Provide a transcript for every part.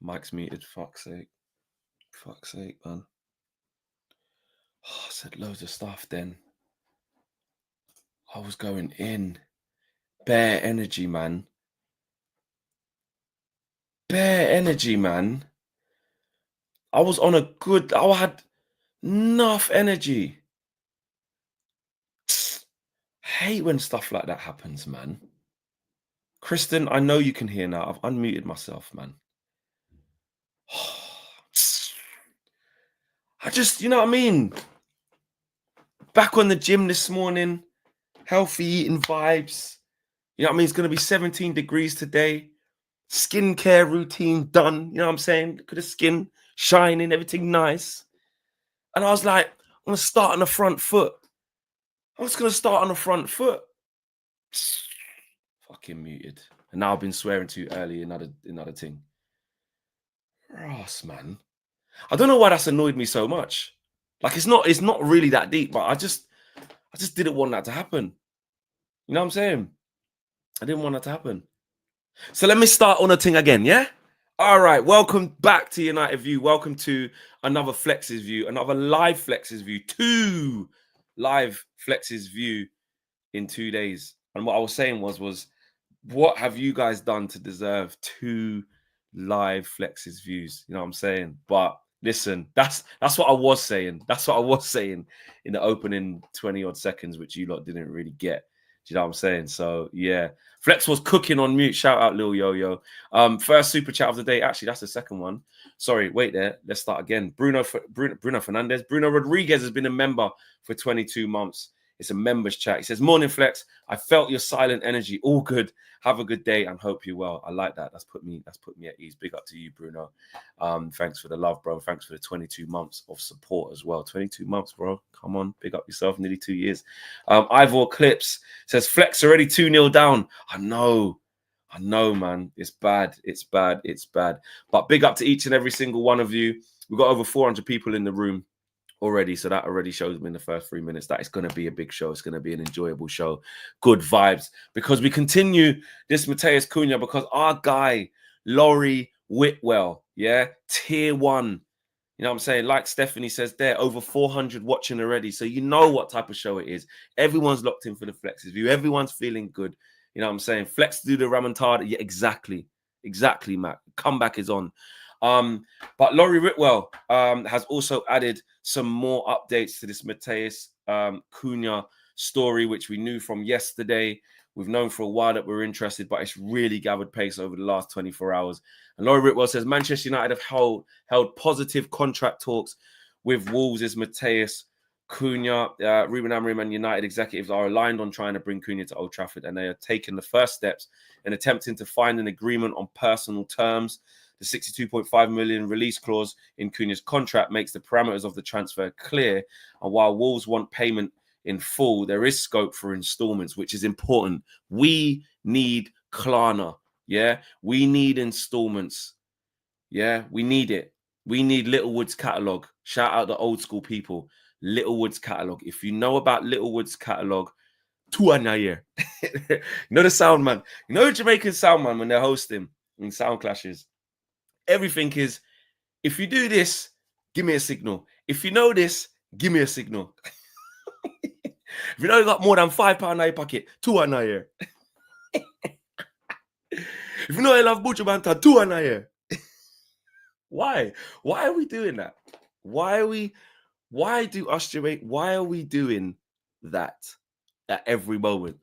Mike's muted. Fuck's sake. Fuck's sake, man. Oh, I said loads of stuff then. I was going in. Bare energy, man. Bare energy, man. I was on a good... I had enough energy. Hate when stuff like that happens, man. Kristen, I know you can hear now. I've unmuted myself, man. I just, you know what I mean? Back on the gym this morning. Healthy eating vibes. You know what I mean? It's going to be 17 degrees today. Skincare routine done. You know what I'm saying? Look at the skin shining, everything nice. And I was like, I'm going to start on the front foot. I'm just going to start on the front foot. Fucking muted. And now I've been swearing too early, another thing. Ross, man. I don't know why that's annoyed me so much. Like, it's not really that deep, but I just didn't want that to happen. You know what I'm saying? I didn't want that to happen. So let me start on a thing again, yeah? All right, welcome back to United View. Welcome to another Flex's View, another live Flex's View. 2 live Flex's View in 2 days. And what I was saying was what have you guys done to deserve 2 live Flex's Views? You know what I'm saying? But listen, that's what I was saying. That's what I was saying in the opening 20-odd seconds, which you lot didn't really get. Do you know what I'm saying? So, yeah. Flex was cooking on mute. Shout out, Lil Yo-Yo. First super chat of the day. Actually, that's the second one. Sorry, wait there. Let's start again. Bruno Fernandez. Bruno Rodriguez has been a member for 22 months. It's a members chat. He says, morning, Flex. I felt your silent energy. All good. Have a good day and hope you're well. I like that. That's put me at ease. Big up to you, Bruno. Thanks for the love, bro. Thanks for the 22 months of support as well. 22 months, bro. Come on. Big up yourself. Nearly 2 years. Ivor Clips says, Flex already 2-0 down. I know, man. It's bad. It's bad. It's bad. But big up to each and every single one of you. We've got over 400 people in the room already, so that already shows me in the first 3 minutes that it's going to be a big show. It's going to be an enjoyable show, good vibes, because we continue this Matheus Cunha, because our guy Laurie Whitwell, yeah, tier 1, you know what I'm saying, like Stephanie says there, over 400 watching already, so you know what type of show it is. Everyone's locked in for the Flex's View. Everyone's feeling good. You know what I'm saying? Flex do the Ramontada. Yeah, exactly, Matt. Comeback is on. But Laurie Whitwell has also added some more updates to this Matheus Cunha story, which we knew from yesterday. We've known for a while that we're interested, but it's really gathered pace over the last 24 hours. And Laurie Whitwell says Manchester United have held positive contract talks with Wolves' Matheus Cunha. Ruben Amorim and United executives are aligned on trying to bring Cunha to Old Trafford, and they are taking the first steps in attempting to find an agreement on personal terms. The 62.5 million release clause in Cunha's contract makes the parameters of the transfer clear. And while Wolves want payment in full, there is scope for installments, which is important. We need Klarna. Yeah, we need installments. Yeah, we need it. We need Littlewood's catalog. Shout out the old school people. Littlewood's catalog. If you know about Littlewood's catalog, Tuanaye. You know the sound man. You know the Jamaican sound man when they're hosting in sound clashes. Everything is, if you do this, give me a signal. If you know this, give me a signal. If you know you got more than £5 in your pocket, £2 If you know you love Butcher Banter, £2 Why? Why are we doing that? Why are we doing that at every moment?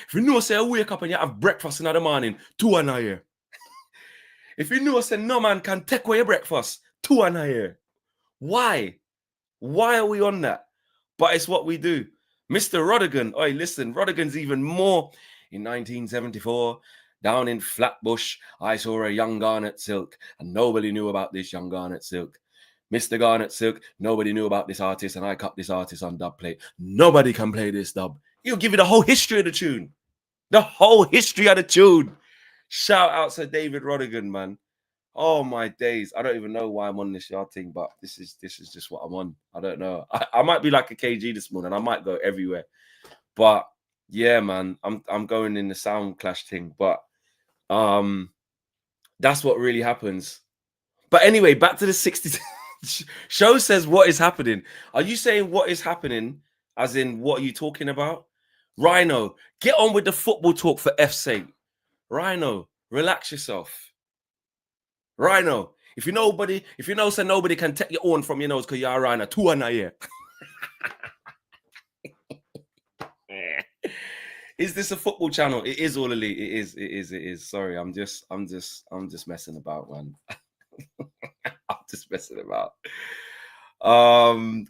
If you know, say, I wake up and you have breakfast in the morning, £2 If you know, say, no man can take away your breakfast, £2 Why? Why are we on that? But it's what we do. Mr. Rodigan, oi, listen, Rodigan's even more. In 1974, down in Flatbush, I saw a young Garnet Silk, and nobody knew about this young Garnet Silk. Mr. Garnet Silk, nobody knew about this artist, and I cut this artist on dub plate. Nobody can play this dub. He'll give you the whole history of the tune. The whole history of the tune. Shout out to David Rodigan, man. Oh my days. I don't even know why I'm on this yard thing, but this is just what I'm on. I don't know. I might be like a KG this morning. I might go everywhere. But yeah, man, I'm going in the sound clash thing. But that's what really happens But anyway, back to the 60. Show says, what is happening? Are you saying what is happening? As in, what are you talking about? Rhino, get on with the football talk for F's sake. Rhino, relax yourself. Rhino, if you know, so nobody can take your own from your nose because you're a Rhino. 2 and a year. Is this a football channel? It is all elite. It is. Sorry, I'm just messing about, man. I'm just messing about.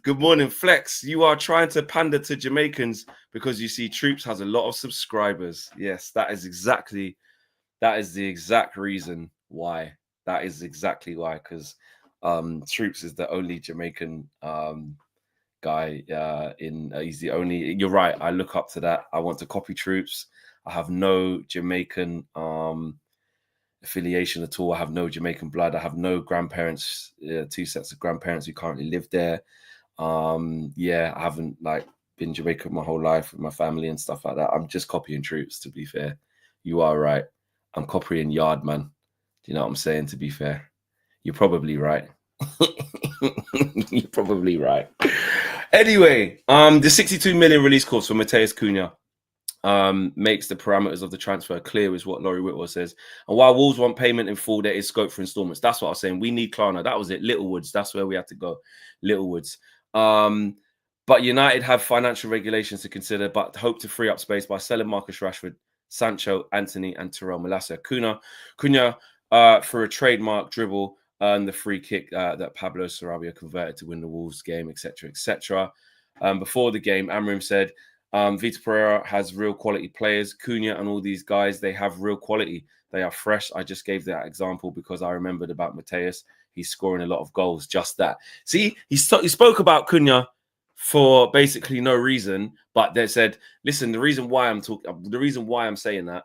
Good morning, Flex. You are trying to pander to Jamaicans because you see Troops has a lot of subscribers. Yes, that is the exact reason why. That is exactly why, because Troops is the only Jamaican guy he's the only. You're right, I look up to that. I want to copy Troops. I have no Jamaican affiliation at all. I have no Jamaican blood. I have no grandparents, 2 sets of grandparents who currently live there. I haven't been Jamaican my whole life with my family and stuff like that. I'm just copying Troops, to be fair. You are right. I'm copying Yard, man. Do you know what I'm saying? To be fair, you're probably right. You're probably right. Anyway, the 62 million release clause for Matheus Cunha makes the parameters of the transfer clear, is what Laurie Whitwell says. And while Wolves want payment in full, there is scope for installments. That's what I was saying. We need Klarna. That was it. Littlewoods. That's where we had to go. Littlewoods. But United have financial regulations to consider, but hope to free up space by selling Marcus Rashford, Sancho, Anthony, and Terrell Malacia. Cunha for a trademark dribble and the free kick that Pablo Sarabia converted to win the Wolves game, etc., etc. Before the game, Amorim said, Vitor Pereira has real quality players. Cunha and all these guys, they have real quality. They are fresh. I just gave that example because I remembered about Matheus. He's scoring a lot of goals. Just that. See, he spoke about Cunha for basically no reason, but they said, listen, the reason why I'm saying that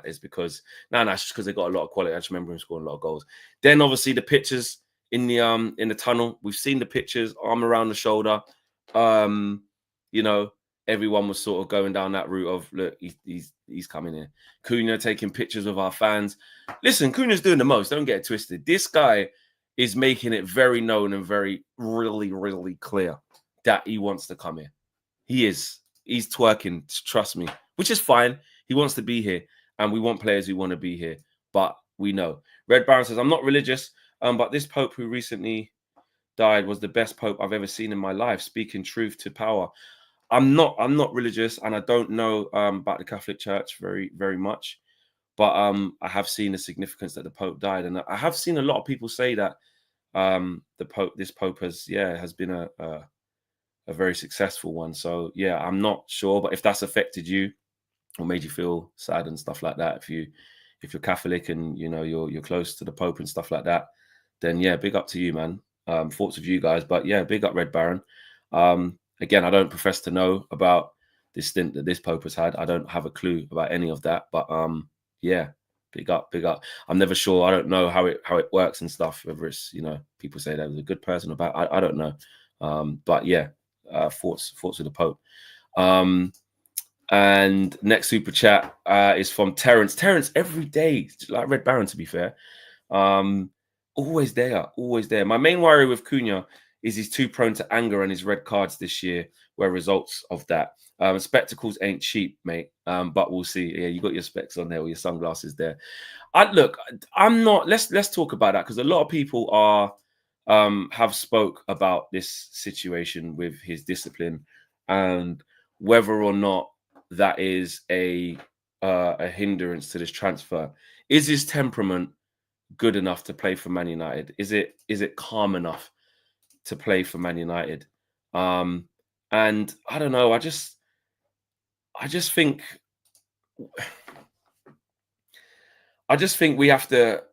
is because it's just because they got a lot of quality. I just remember him scoring a lot of goals. Then obviously the pictures in the tunnel. We've seen the pictures, arm around the shoulder. Everyone was sort of going down that route of, look, he's coming here. Cunha taking pictures of our fans. Listen, Cunha's doing the most. Don't get it twisted. This guy is making it very known and very really, really clear that he wants to come here. He is. He's twerking, trust me, which is fine. He wants to be here, and we want players who want to be here. But we know. Red Baron says, I'm not religious, but this Pope who recently died was the best Pope I've ever seen in my life, speaking truth to power. I'm not religious, and I don't know about the Catholic Church very, very much. But I have seen the significance that the Pope died, and I have seen a lot of people say that this Pope has been a very successful one. So yeah, I'm not sure, but if that's affected you or made you feel sad and stuff like that, if you're Catholic and you're close to the Pope and stuff like that, then yeah, big up to you, man. Thoughts of you guys, but yeah, big up Red Baron. Again, I don't profess to know about this stint that this Pope has had. I don't have a clue about any of that, but yeah, big up. I'm never sure. I don't know how it works and stuff. Whether it's people say that was a good person or bad. I don't know. But yeah, thoughts of the Pope. And next super chat is from Terrence. Terrence every day, like Red Baron, to be fair. Always there. My main worry with Cunha is he's too prone to anger and his red cards this year were results of that. Spectacles ain't cheap, mate. But we'll see. Yeah, you got your specs on there or your sunglasses there. I'm not. Let's talk about that, because a lot of people have spoke about this situation with his discipline and whether or not that is a hindrance to this transfer. Is his temperament good enough to play for Man United? Is it calm enough to play for Man United? And I don't know. I just think we have to.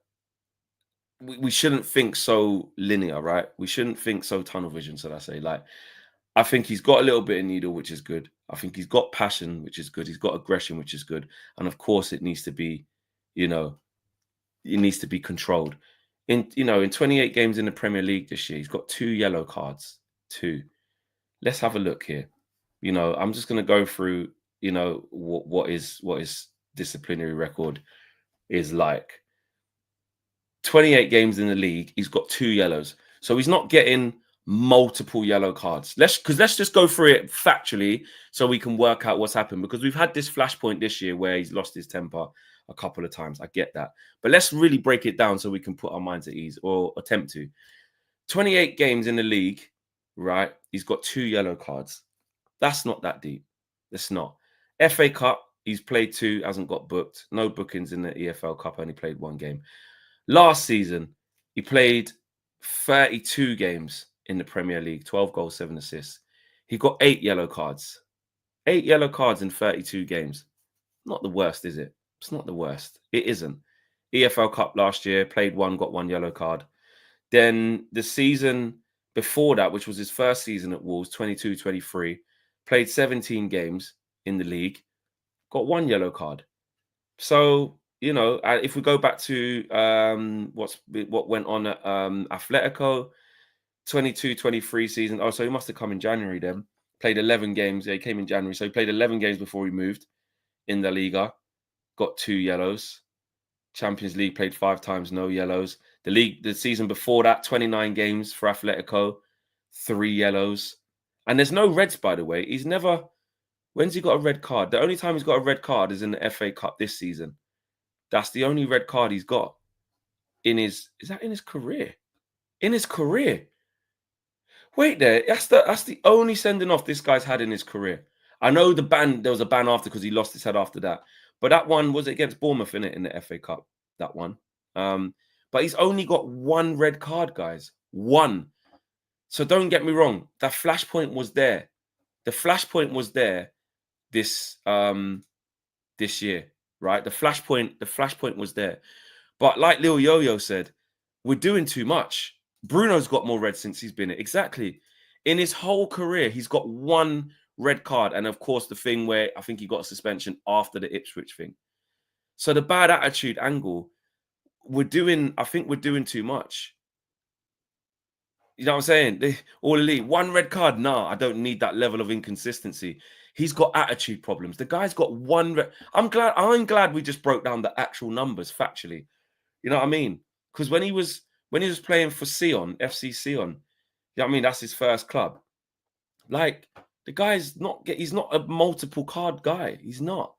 We shouldn't think so linear, right? We shouldn't think so tunnel vision. So I say, I think he's got a little bit of needle, which is good. I think he's got passion, which is good. He's got aggression, which is good. And of course, it needs to be, it needs to be controlled. In 28 games in the Premier League this year, he's got 2 yellow cards. 2. Let's have a look here. I'm just going to go through, what his disciplinary record is like. 28 games in the league, he's got 2 yellows. So he's not getting multiple yellow cards. Let's just go through it factually so we can work out what's happened, because we've had this flashpoint this year where he's lost his temper a couple of times. I get that. But let's really break it down so we can put our minds at ease, or attempt to. 28 games in the league, right? He's got 2 yellow cards. That's not that deep. It's not. FA Cup, he's played 2, hasn't got booked. No bookings in the EFL Cup, only played 1 game. Last season, he played 32 games in the Premier League, 12 goals, 7 assists. He got 8 yellow cards. 8 yellow cards in 32 games. Not the worst, is it? It's not the worst. It isn't. EFL Cup last year, played 1, got 1 yellow card. Then the season before that, which was his first season at Wolves, 22-23, played 17 games in the league, got 1 yellow card. So, you know, if we go back to what went on at Atletico, 22-23 season. Oh, so he must have come in January then. Played 11 games. Yeah, he came in January. So he played 11 games before he moved in the Liga. Got 2 yellows. Champions League, played 5 times, no yellows. The season before that, 29 games for Atletico, 3 yellows. And there's no reds, by the way. He's never... When's he got a red card? The only time he's got a red card is in the FA Cup this season. That's the only red card he's got in his... Is that in his career? In his career. Wait there. That's the only sending off this guy's had in his career. I know the ban, there was a ban after because he lost his head after that. But that one was against Bournemouth, in the FA Cup. That one. But he's only got 1 red card, guys. 1. So don't get me wrong. That flashpoint was there. The flashpoint was there this year, right? The flashpoint was there. But like Lil Yo-Yo said, we're doing too much. Bruno's got more red since he's been here. Exactly. In his whole career, he's got 1 red card. And of course, the thing where I think he got a suspension after the Ipswich thing. So the bad attitude angle, I think we're doing too much. You know what I'm saying? All elite. 1 red card. Nah, I don't need that level of inconsistency. He's got attitude problems. The guy's got 1 red. I'm glad we just broke down the actual numbers factually. You know what I mean? Because when he was playing for Sion, FC Sion, you know what I mean? That's his first club. Like, the guy's not, he's not a multiple card guy. He's not.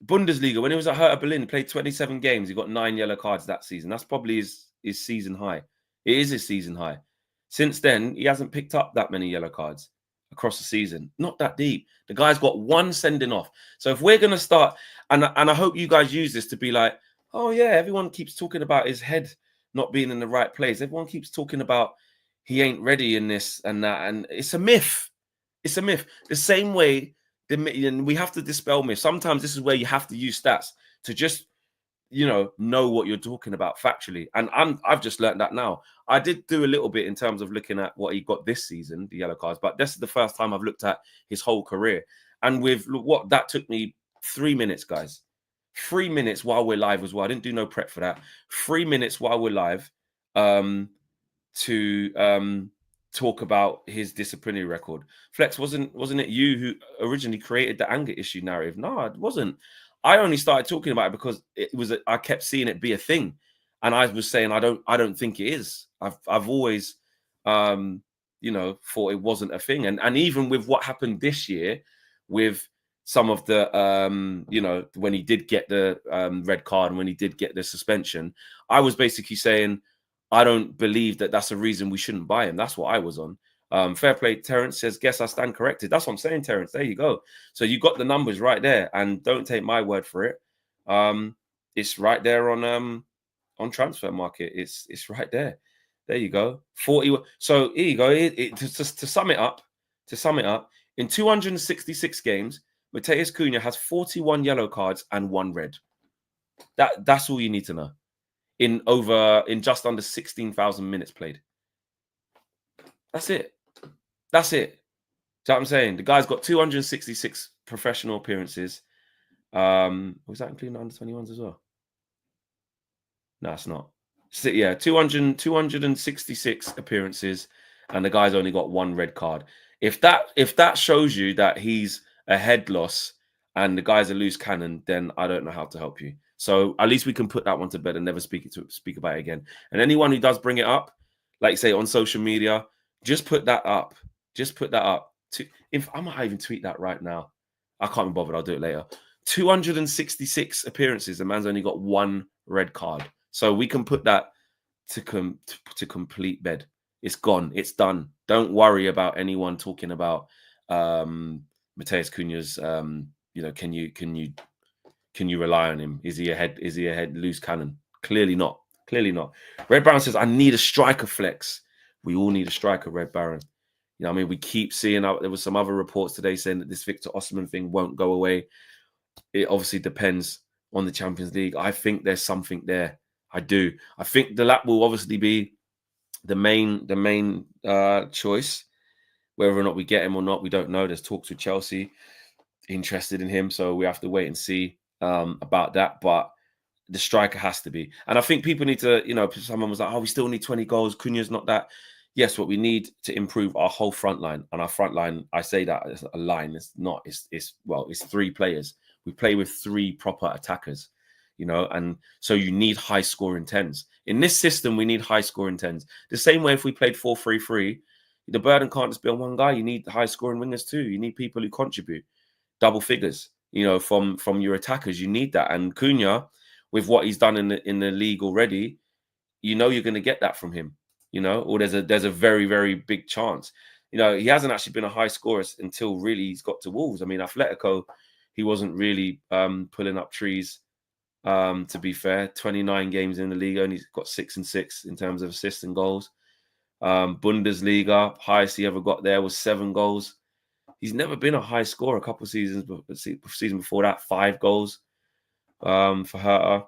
Bundesliga, when he was at Hertha Berlin, he played 27 games. He got 9 yellow cards that season. That's probably his season high. It is his season high. Since then, he hasn't picked up that many yellow cards across the season. Not that deep. The guy's got 1 sending off. So if we're going to start, and I hope you guys use this to be like, oh yeah, everyone keeps talking about his head not being in the right place. Everyone keeps talking about he ain't ready in this and that. And it's a myth. It's a myth. The same way, and we have to dispel myths. Sometimes this is where you have to use stats to just, know what you're talking about factually. And I've just learned that now. I did do a little bit in terms of looking at what he got this season, the yellow cards, but this is the first time I've looked at his whole career. And with what that took me 3 minutes, guys. 3 minutes while we're live as well. I didn't do no prep for that. 3 minutes while we're live to talk about his disciplinary record. Flex, wasn't it you who originally created the anger issue narrative? No, it wasn't. I only started talking about it because I kept seeing it be a thing, and I was saying I don't think it is. I've always thought it wasn't a thing, and even with what happened this year with some of the when he did get the red card and when he did get the suspension, I was basically saying I don't believe that that's a reason we shouldn't buy him. That's what I was on. Fair play. Terence says, guess I stand corrected. That's what I'm saying, Terence. There you go. So you got the numbers right there, and don't take my word for it. It's right there on Transfer Market. It's right there. There you go. 40. So here you go. To sum it up, in 266 games, Mateus Cunha has 41 yellow cards and 1 red. That's all you need to know. In just under 16,000 minutes played. That's it. That's it. Do you know what I'm saying? The guy's got 266 professional appearances. Was that including under 21s as well? No, it's not. So, yeah, 266 appearances, and the guy's only got 1 red card. If that shows you that he's a head loss and the guy's a loose cannon, then I don't know how to help you. So at least we can put that one to bed and never speak about it again. And anyone who does bring it up, like you say on social media, just put that up. Just put that up. If I might even tweet that right now. I can't be bothered. I'll do it later. 266 appearances. The man's only got 1 red card. So we can put that to complete bed. It's gone. It's done. Don't worry about anyone talking about Matheus Cunha's. You know, can you rely on him? Is he a head loose cannon? Clearly not. Clearly not. Red Baron says, I need a striker flex. We all need a striker, Red Baron. You know what I mean? We keep seeing there was some other reports today saying that this Victor Osimhen thing won't go away. It obviously depends on the Champions League. I think there's something there. I do. I think the lap will obviously be the main choice. Whether or not we get him or not, we don't know. There's talks with Chelsea interested in him, so we have to wait and see about that. But the striker has to be. And I think people need to, you know, someone was like, oh, we still need 20 goals. Cunha's not that. Yes, what we need to improve our whole front line. And our front line, I say that as a line. It's not. It's 3 players. We play with 3 proper attackers, you know, and so you need high scoring 10s. In this system, we need high scoring 10s. The same way if we played 4-3-3, the burden can't just be on one guy. You need high scoring wingers too. You need people who contribute double figures, you know, from your attackers. You need that. And Cunha, with what he's done in the league already, you know you're going to get that from him, you know, or there's a very, very big chance. You know, he hasn't actually been a high scorer until really he's got to Wolves. I mean, Atletico, he wasn't really pulling up trees, to be fair. 29 games in the league, only got 6 and 6 in terms of assists and goals. Bundesliga, highest he ever got there was 7 goals. He's never been a high scorer. A couple of seasons, but season before that, 5 goals for Hertha.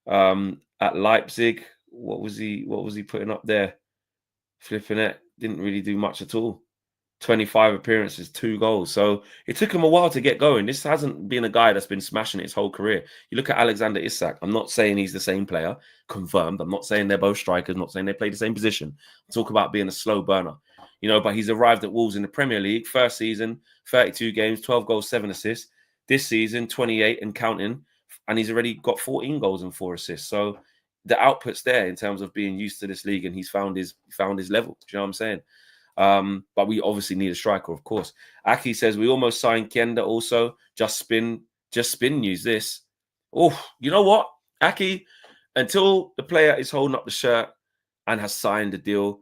At Leipzig, what was he putting up there? Flipping it, didn't really do much at all. 25 appearances, 2 goals. So it took him a while to get going. This hasn't been a guy that's been smashing it his whole career. You look at Alexander Isak. I'm not saying he's the same player, confirmed. I'm not saying they're both strikers. I'm not saying they play the same position. I talk about being a slow burner, you know. But he's arrived at Wolves in the Premier League, first season, 32 games, 12 goals, 7 assists. This season, 28 and counting, and he's already got 14 goals and 4 assists. So the output's there in terms of being used to this league, and he's found his level. Do you know what I'm saying? But we obviously need a striker, of course. Aki says we almost signed Kenda also. Just spin news this. Oh, you know what, Aki? Until the player is holding up the shirt and has signed the deal,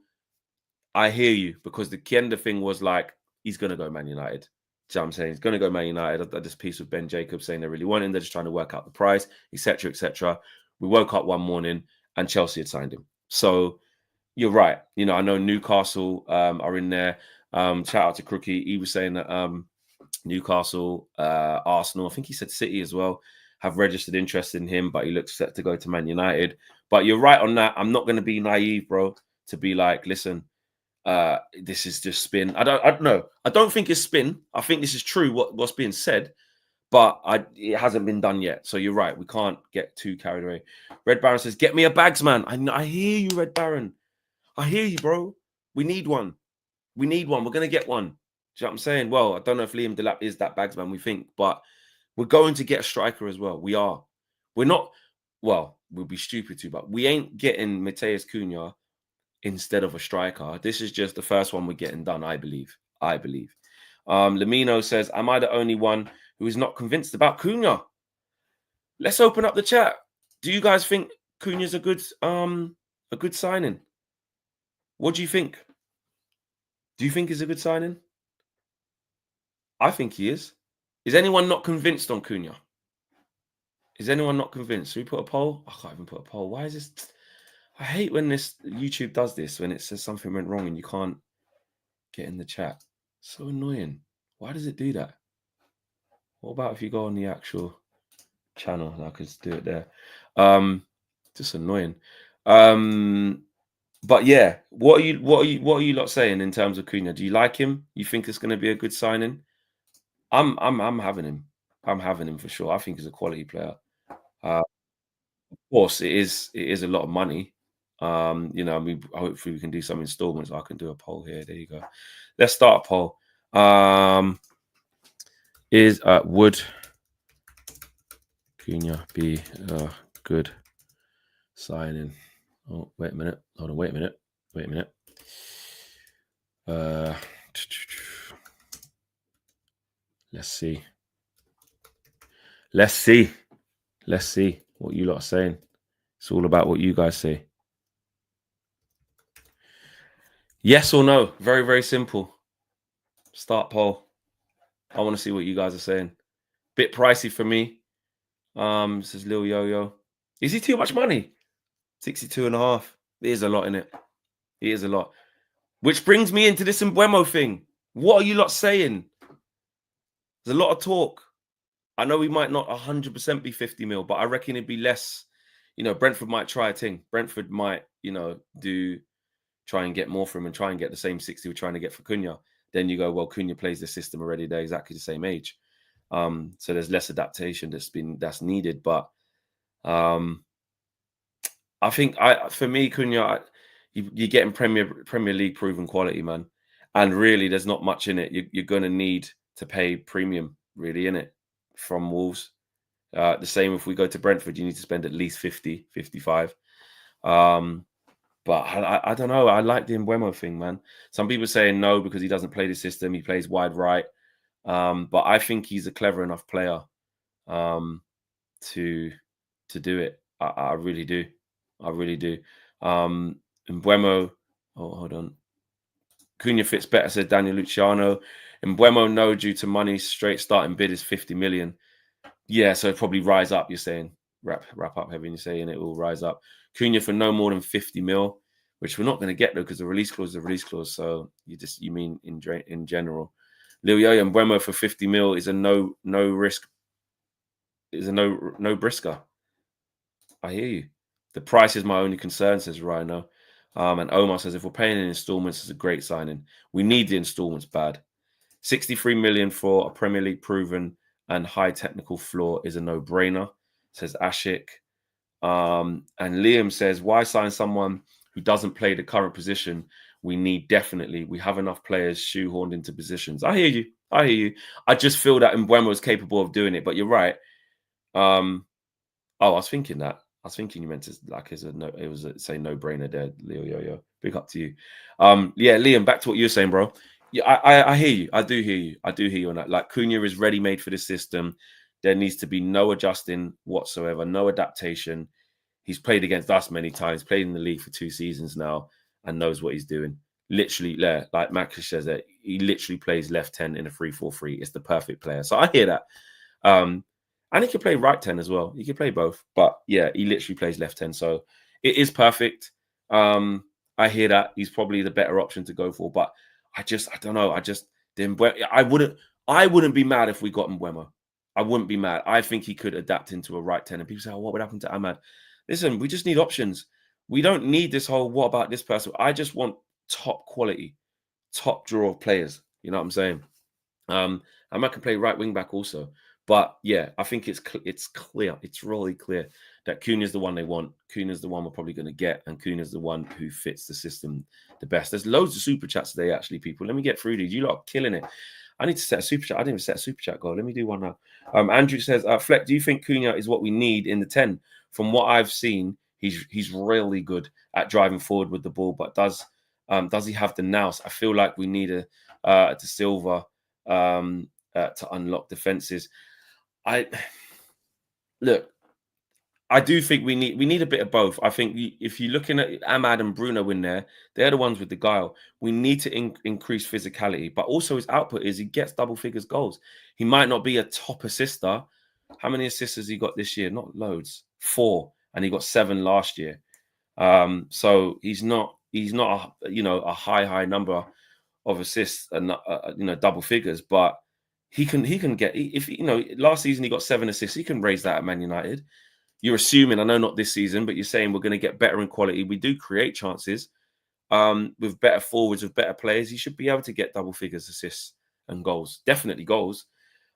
I hear you, because the Kenda thing was like, he's going to go Man United. Do you know what I'm saying? He's going to go Man United. I did this piece with Ben Jacobs saying they really want him. They're just trying to work out the price, etc., etc. We woke up one morning and Chelsea had signed him. So you're right. You know, I know Newcastle are in there. Shout out to Crookie. He was saying that Newcastle, Arsenal, I think he said City as well, have registered interest in him, but he looks set to go to Man United. But you're right on that. I'm not going to be naive, bro, to be like, listen, this is just spin. I don't know. I don't think it's spin. I think this is true, what's being said, but it hasn't been done yet. So you're right. We can't get too carried away. Red Baron says, get me a bagsman. I hear you, Red Baron. I hear you, bro. We need one. We need one. We're going to get one. Do you know what I'm saying? Well, I don't know if Liam Delap is that bagsman, we think, but we're going to get a striker as well. We are. We're not, well, we'll be stupid to, but we ain't getting Matheus Cunha instead of a striker. This is just the first one we're getting done, I believe. Lamino says, am I the only one who is not convinced about Cunha? Let's open up the chat. Do you guys think Cunha's a good signing? What do you think? Do you think he's a good signing? I think he is. Is anyone not convinced on Cunha? Is anyone not convinced? Should we put a poll? I can't even put a poll. Why is this? I hate when this YouTube does this, when it says something went wrong and you can't get in the chat. So annoying. Why does it do that? What about if you go on the actual channel? I could do it there. Just annoying. But yeah, what are you lot saying in terms of Cunha? Do you like him? You think it's going to be a good signing? I'm having him. I'm having him for sure. I think he's a quality player. Of course, it is a lot of money. You know, I mean, hopefully we can do some installments. I can do a poll here. There you go. Let's start a poll. Would Cunha be a good signing? Oh, wait a minute. Hold on. Wait a minute. Wait a minute. Let's see. Let's see. Let's see what you lot are saying. It's all about what you guys say. Yes or no? Very, very simple. Start poll. I want to see what you guys are saying. Bit pricey for me. Says Lil Yo-Yo. Is he too much money? 62.5. It is a lot, innit? It is a lot. Which brings me into this Mbeumo thing. What are you lot saying? There's a lot of talk. I know we might not 100% be 50 mil, but I reckon it'd be less. You know, Brentford might try a thing. Brentford might, you know, try and get more from him and try and get the same 60 we're trying to get for Cunha. Then you go, well, Cunha plays the system already. They're exactly the same age. So there's less adaptation that's needed. But I think for me, Cunha, you're getting Premier League proven quality, man. And really, there's not much in it. You're going to need to pay premium, really, in it, from Wolves. The same if we go to Brentford, you need to spend at least 50, 55. But I don't know. I like the Mbeumo thing, man. Some people saying no because he doesn't play the system. He plays wide right. But I think he's a clever enough player to do it. I really do. I really do. Mbeumo, oh, hold on. Cunha fits better, said Daniel Luciano. Mbeumo, no, due to money, straight starting bid is 50 million. Yeah, so probably rise up, you're saying. Wrap up heavy, and you're saying it will rise up. Cunha for no more than 50 mil, which we're not going to get though, because the release clause is a release clause. So you mean in general. Lil Yo and Mbeumo for 50 mil is a no risk, is a no brisker. I hear you. The price is my only concern, says Rhino. And Omar says, if we're paying in installments, it's a great signing. We need the installments bad. 63 million for a Premier League proven and high technical floor is a no-brainer, says Ashik. And Liam says, why sign someone who doesn't play the current position? We have enough players shoehorned into positions. I hear you. I just feel that Mbeumo is capable of doing it, but you're right. I was thinking you meant to it was say no-brainer there, Leo Yo-Yo. Big up to you. Yeah, Liam, back to what you're saying, bro. Yeah, I hear you. I do hear you on that. Like, Cunha is ready-made for the system. There needs to be no adjusting whatsoever, no adaptation. He's played against us many times, played in the league for 2 seasons now, and knows what he's doing. Literally, like Max says, that he literally plays left 10 in a 3-4-3. It's the perfect player. So I hear that. And he can play right 10 as well. He can play both. But yeah, he literally plays left 10. So it is perfect. I hear that. He's probably the better option to go for. But I don't know. I wouldn't be mad if we got Mbeumo. I wouldn't be mad. I think he could adapt into a right 10. And people say, oh, what would happen to Ahmad? Listen, we just need options. We don't need this whole, what about this person? I just want top quality, top draw of players. You know what I'm saying? Ahmad can play right wing back also. But yeah, I think it's clear. It's really clear that Cunha's the one they want. Cunha's the one we're probably going to get. And Cunha's the one who fits the system the best. There's loads of super chats today, actually, people. Let me get through these. You lot are killing it. I need to set a super chat. I didn't even set a super chat goal. Let me do one now. Andrew says, Fleck, do you think Cunha is what we need in the 10? From what I've seen, he's really good at driving forward with the ball. But does he have the nous? I feel like we need a Silva to unlock defenses. I do think we need a bit of both. I think if you're looking at Ahmad and Bruno in there, they're the ones with the guile. We need to increase physicality, but also his output is he gets double figures goals. He might not be a top assister. How many assists has he got this year? Not loads, 4, and he got 7 last year. So he's not a high number of assists and double figures, but he can get, if last season he got 7 assists. He can raise that at Man United. You're assuming, I know not this season, but you're saying we're going to get better in quality. We do create chances with better forwards, with better players. He should be able to get double figures assists and goals, definitely goals.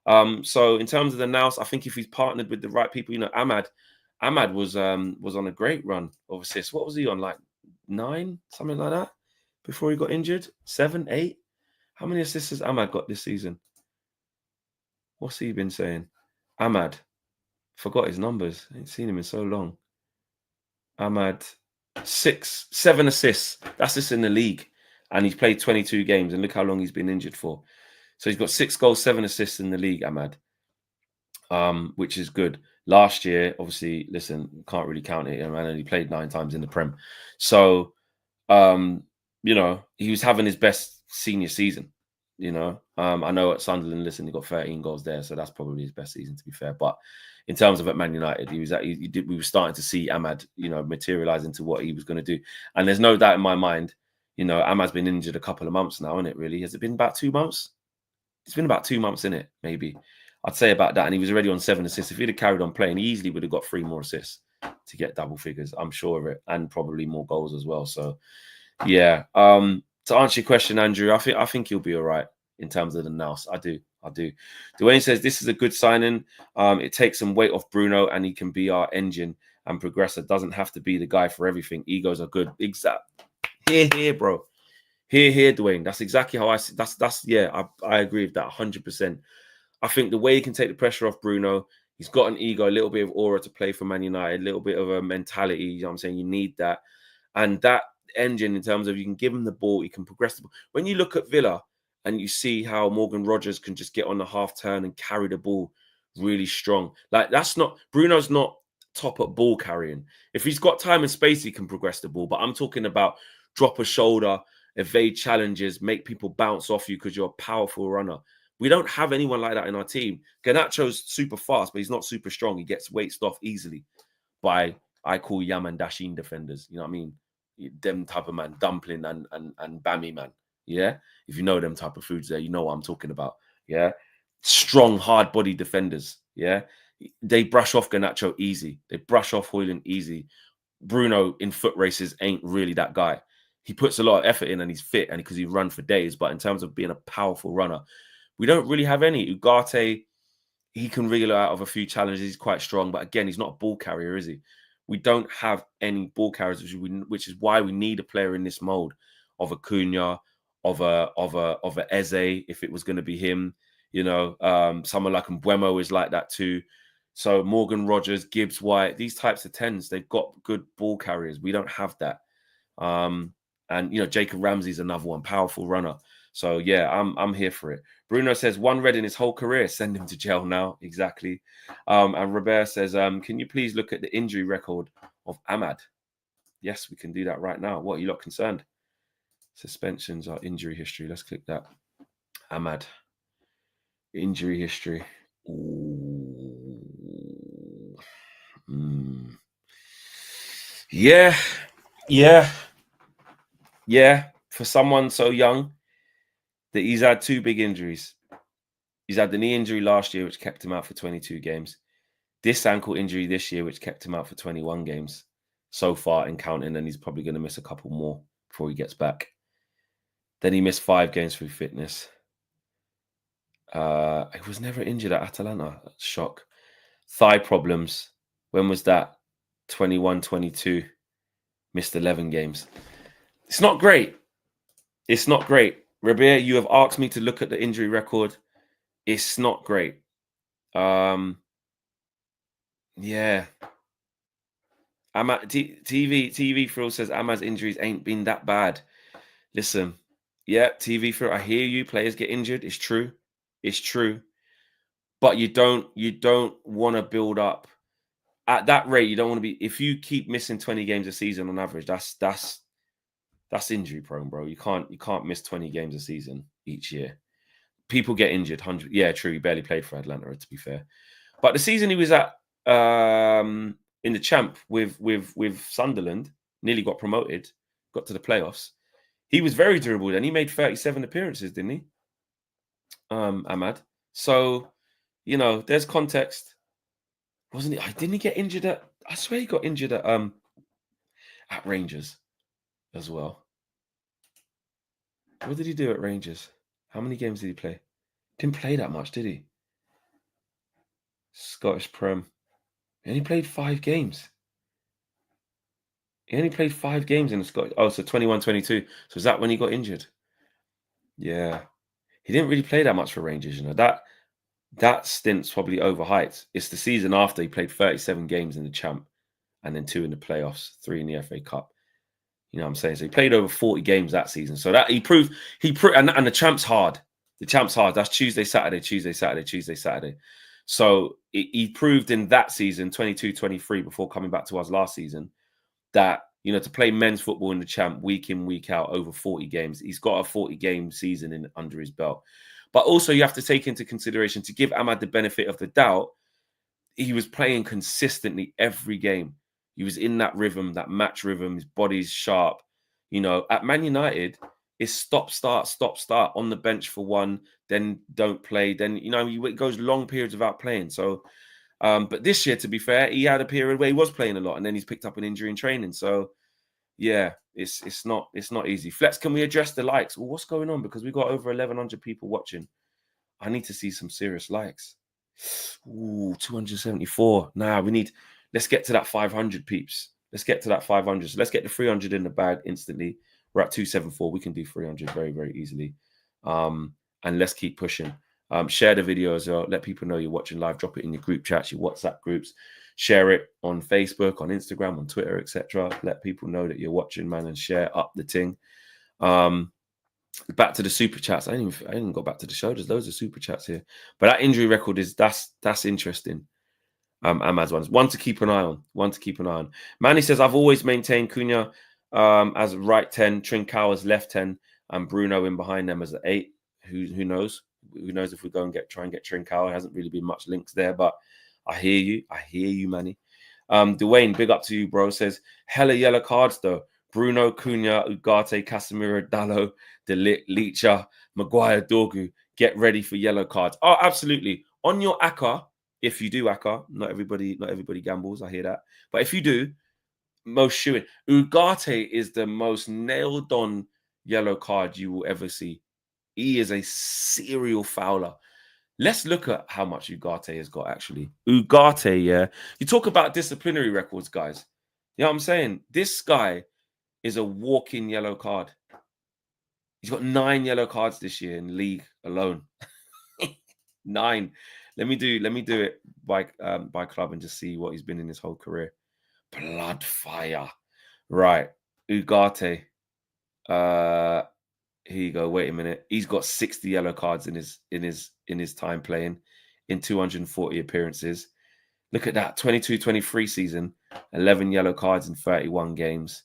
So in terms of the nous, I think if he's partnered with the right people, Ahmad was on a great run of assists. What was he on, like 9, something like that, before he got injured? 7, 8. How many assists has Ahmad got this season? What's he been saying? Ahmad. Forgot his numbers. I ain't seen him in so long. Ahmad, 7 assists. That's just in the league. And he's played 22 games. And look how long he's been injured for. So he's got 6 goals, 7 assists in the league, Ahmad, which is good. Last year, obviously, listen, can't really count it. Man, and he played 9 times in the Prem. So, you know, he was having his best senior season. You know, I know at Sunderland, listen, he got 13 goals there, so that's probably his best season, to be fair. But in terms of at Man United, we were starting to see Ahmad, you know, materialize into what he was going to do. And there's no doubt in my mind, you know, Ahmad's been injured a couple of months now, isn't it? Really, has it been about 2 months? It's been about 2 months, in it, maybe. I'd say about that. And he was already on 7 assists. If he'd have carried on playing, he easily would have got 3 more assists to get double figures. I'm sure of it, and probably more goals as well. So, yeah. To answer your question, Andrew, I think he'll be all right in terms of the nous. I do. Dwayne says this is a good signing. It takes some weight off Bruno, and he can be our engine and progressor. Doesn't have to be the guy for everything. Egos are good. Exact. Here, bro. Here, Dwayne. That's exactly how I see. Yeah. I agree with that 100%. I think the way he can take the pressure off Bruno, he's got an ego, a little bit of aura to play for Man United, a little bit of a mentality. You know what I'm saying? You need that. And that engine, in terms of you can give him the ball, he can progress the ball. When you look at Villa and you see how Morgan Rogers can just get on the half turn and carry the ball really strong. Like, Bruno's not top at ball carrying. If he's got time and space, he can progress the ball. But I'm talking about drop a shoulder, evade challenges, make people bounce off you because you're a powerful runner. We don't have anyone like that in our team. Garnacho's super fast, but he's not super strong. He gets weighted off easily by, I call Yaman Dashin defenders. You know what I mean? Them type of man, dumpling and bammy man. Yeah. If you know them type of foods there, you know what I'm talking about. Yeah. Strong, hard body defenders. Yeah. They brush off Garnacho easy. They brush off Højlund easy. Bruno in foot races ain't really that guy. He puts a lot of effort in and he's fit, and because he run for days. But in terms of being a powerful runner, we don't really have any. Ugarte, he can wriggle out of a few challenges. He's quite strong, but again, he's not a ball carrier, is he? We don't have any ball carriers, which is why we need a player in this mold of a Cunha, of a Eze, if it was going to be him. You know, someone like Mbeumo is like that too. So Morgan Rogers, Gibbs White, these types of 10s, they've got good ball carriers. We don't have that. And you know, Jacob Ramsey's another one, powerful runner. So yeah, I'm here for it. Bruno says 1 red in his whole career. Send him to jail now. Exactly. And Robert says, can you please look at the injury record of Ahmad? Yes, we can do that right now. What, are you not concerned? Suspensions are injury history. Let's click that. Ahmad. Injury history. Ooh. Yeah. For someone so young, that he's had 2 big injuries. He's had the knee injury last year, which kept him out for 22 games. This ankle injury this year, which kept him out for 21 games so far and counting, and he's probably going to miss a couple more before he gets back. Then he missed 5 games through fitness. He was never injured at Atalanta. Shock. Thigh problems. When was that? 21, 22. Missed 11 games. It's not great. It's not great. Rabia, you have asked me to look at the injury record. It's not great. Yeah. TV Phil says Ahmad's injuries ain't been that bad. Listen, yeah, TV Phil, I hear you. Players get injured. It's true. It's true. But you don't want to build up at that rate. You don't want to be, if you keep missing 20 games a season on average, that's injury prone, bro. You can't miss 20 games a season each year. People get injured. 100. Yeah, true. He barely played for Atlanta, to be fair. But the season he was at in the champ with Sunderland, nearly got promoted, got to the playoffs. He was very durable. Then he made 37 appearances, didn't he? Ahmad. So, you know, there's context. Wasn't he? Didn't he get injured at? I swear he got injured at Rangers as well. What did he do at Rangers? How many games did he play? Didn't play that much, did he? Scottish Prem. He only played 5 games. He only played 5 games in the Scottish. Oh, so 21, 22. So is that when he got injured? Yeah. He didn't really play that much for Rangers, you know. That stint's probably overhyped. It's the season after he played 37 games in the champ and then 2 in the playoffs, 3 in the FA Cup. You know what I'm saying? So he played over 40 games that season. So that he proved, and the champ's hard. The champ's hard. That's Tuesday, Saturday, Tuesday, Saturday, Tuesday, Saturday. So he proved in that season, 22-23, before coming back to us last season, that, you know, to play men's football in the champ week in, week out over 40 games, he's got a 40-game season in under his belt. But also you have to take into consideration, to give Ahmad the benefit of the doubt, he was playing consistently every game. He was in that rhythm, that match rhythm. His body's sharp. You know, at Man United, it's stop, start on the bench for one, then don't play. Then, you know, it goes long periods without playing. So, but this year, to be fair, he had a period where he was playing a lot, and then he's picked up an injury in training. So, yeah, it's not easy. Flex, can we address the likes? Well, what's going on? Because we got over 1,100 people watching. I need to see some serious likes. Ooh, 274. Nah, let's get to that 500, peeps. Let's get to that 500. So let's get the 300 in the bag instantly. We're at 274. We can do 300 very, very easily. And let's keep pushing. Share the video as well. Let people know you're watching live. Drop it in your group chats, your WhatsApp groups. Share it on Facebook, on Instagram, on Twitter, etc. Let people know that you're watching, man, and share up the ting. Back to the super chats. I didn't go back to the show. There's loads of super chats here. But that injury record that's interesting. Ahmad's one to keep an eye on. One to keep an eye on. Manny says, I've always maintained Cunha as right 10, Trincao as left 10, and Bruno in behind them as an 8. Who knows? Who knows if we go and try and get Trincao? It hasn't really been much links there, but I hear you. I hear you, Manny. Dwayne, big up to you, bro. Says, hella yellow cards though. Bruno, Cunha, Ugarte, Casemiro, Dallo, De Ligt, Licha, Maguire, Dorgu. Get ready for yellow cards. Oh, absolutely. On your ACCA, if you do ACCA, not everybody gambles. I hear that. But if you do, most shooing. Ugarte is the most nailed on yellow card you will ever see. He is a serial fouler. Let's look at how much Ugarte has got, actually. Ugarte, yeah. You talk about disciplinary records, guys. You know what I'm saying? This guy is a walking yellow card. He's got 9 yellow cards this year in league alone. 9. Let me do it by club and just see what he's been in his whole career. Blood fire. Right. Ugarte. Here you go. Wait a minute. He's got 60 yellow cards in his time playing in 240 appearances. Look at that. 22-23 season, 11 yellow cards in 31 games.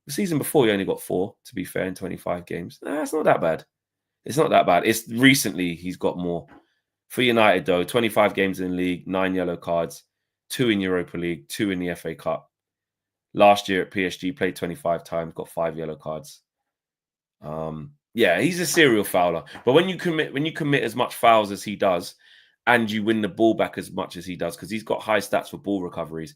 The season before, he only got 4, to be fair, in 25 games. Nah, it's not that bad. It's not that bad. It's recently he's got more. For United, though, 25 games in the league, 9 yellow cards, 2 in Europa League, 2 in the FA Cup. Last year at PSG, played 25 times, got 5 yellow cards. Yeah, he's a serial fouler. But when you commit as much fouls as he does, and you win the ball back as much as he does, because he's got high stats for ball recoveries.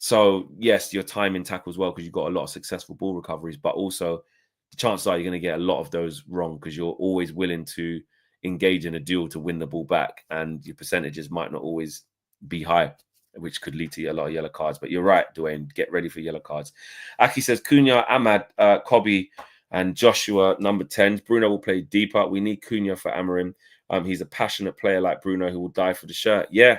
So, yes, your time in tackles well, because you've got a lot of successful ball recoveries, but also the chances are you're going to get a lot of those wrong because you're always willing to engage in a duel to win the ball back, and your percentages might not always be high, which could lead to a lot of yellow cards. But you're right, Dwayne, get ready for yellow cards. Aki says, Cunha, Ahmad, Kobe, and Joshua, number 10. Bruno will play deeper. We need Cunha for Amorim. He's a passionate player like Bruno who will die for the shirt. Yeah,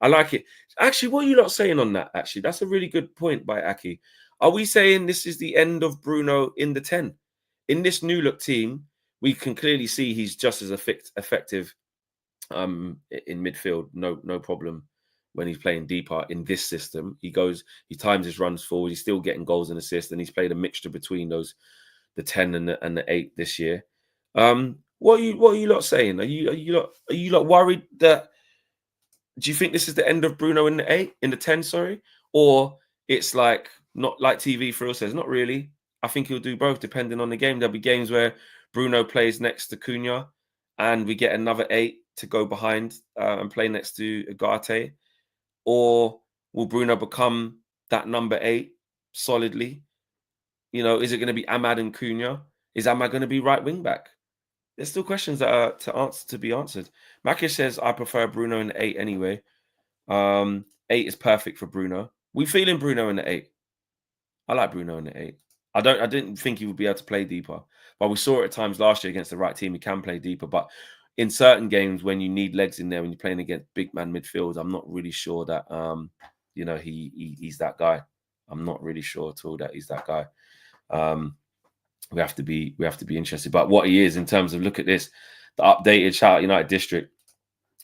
I like it. Actually, what are you lot saying on that? Actually, that's a really good point by Aki. Are we saying this is the end of Bruno in the 10? In this new look team, we can clearly see he's just as effective in midfield. No problem when he's playing deeper in this system. He times his runs forward. He's still getting goals and assists, and he's played a mixture between the 10 and the 8 this year. What are you lot saying? Are you lot worried that? Do you think this is the end of Bruno in the 10, sorry? Or it's like, not like TV for us says, not really. I think he'll do both depending on the game. There'll be games where Bruno plays next to Cunha and we get another 8 to go behind and play next to Ugarte. Or will Bruno become that number 8 solidly? You know, is it going to be Ahmad and Cunha? Is Ahmad going to be right wing back? There's still questions that are to be answered. Makish says, I prefer Bruno in the 8 anyway. 8 is perfect for Bruno. We feeling Bruno in the 8. I like Bruno in the 8. I didn't think he would be able to play deeper. But we saw it at times last year against the right team. He can play deeper. But in certain games when you need legs in there when you're playing against big man midfield, I'm not really sure that you know he's that guy. I'm not really sure at all that he's that guy. We have to be interested. But what he is in terms of, look at this, the updated Shout Out United District,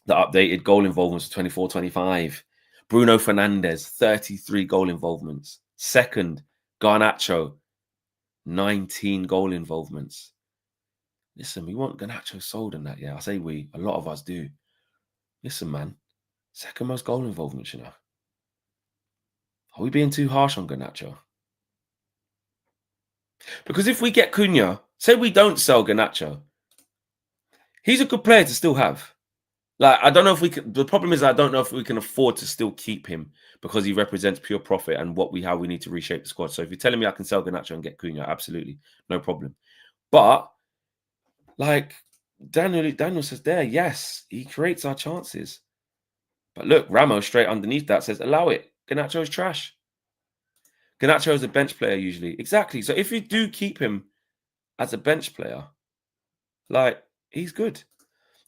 the updated goal involvements 24-25. Bruno Fernandes 33 goal involvements. Second, Garnacho 19 goal involvements. Listen, we want Garnacho sold in that. Yeah, I say we. A lot of us do. Listen, man. Second most goal involvements, you know. Are we being too harsh on Garnacho? Because if we get Cunha, say we don't sell Garnacho, he's a good player to still have. Like, I don't know if we can. The problem is, I don't know if we can afford to still keep him because he represents pure profit and how we need to reshape the squad. So if you're telling me I can sell Garnacho and get Cunha, absolutely, no problem. But like Daniel says there, yes, he creates our chances. But look, Ramos straight underneath that says, allow it. Garnacho is trash. Garnacho is a bench player usually. Exactly. So if you do keep him as a bench player, like, he's good.